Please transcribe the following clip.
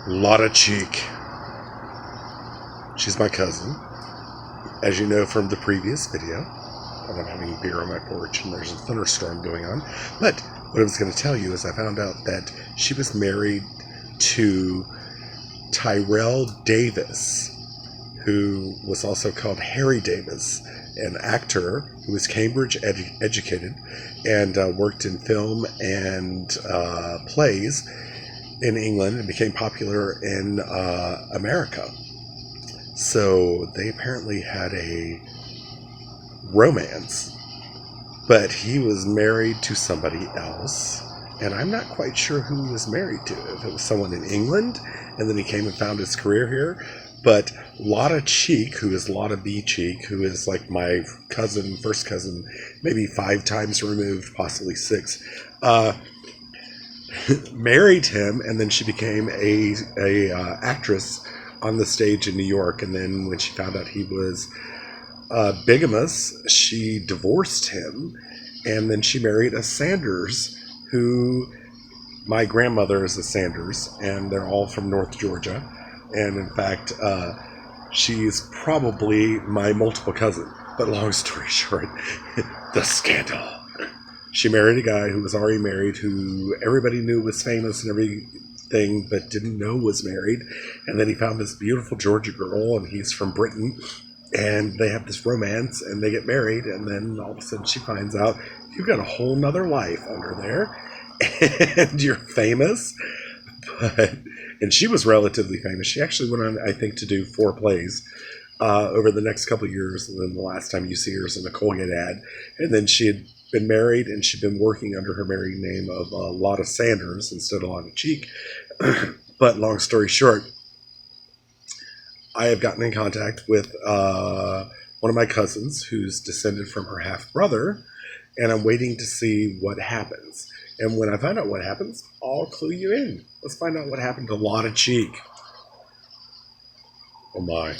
Lota cheek. She's my cousin, as you know from the previous video. And I'm having beer on my porch and there's a thunderstorm going on. But what I was going to tell you is I found out that she was married to Tyrell Davis, who was also called Harry Davis, an actor who was Cambridge educated and worked in film and plays in England and became popular in America. So they apparently had a romance, but he was married to somebody else, and I'm not quite sure who he was married to. If it was someone in England, and then he came and found his career here. But Lota Cheek, who is Lota B. Cheek, who is like my cousin, first cousin, maybe 5 times removed, possibly 6, married him, and then she became a actress on the stage in New York. And then when she found out he was bigamous, she divorced him, and then she married a Sanders, who my grandmother is a Sanders, and they're all from North Georgia. And in fact, she's probably my multiple cousin. But long story short, the scandal. She married a guy who was already married, who everybody knew was famous and everything, but didn't know was married. And then he found this beautiful Georgia girl, and he's from Britain. And they have this romance, and they get married. And then all of a sudden she finds out you've got a whole nother life under there. And you're famous. And she was relatively famous. She actually went on, I think, to do 4 plays over the next couple of years. And then the last time you see her is in a Colgate ad. And then she had been married, and she'd been working under her married name of Lota Sanders instead of Lota Cheek. But long story short, I have gotten in contact with one of my cousins who's descended from her half-brother, and I'm waiting to see what happens. And when I find out what happens, I'll clue you in. Let's find out what happened to Lota Cheek. Oh my.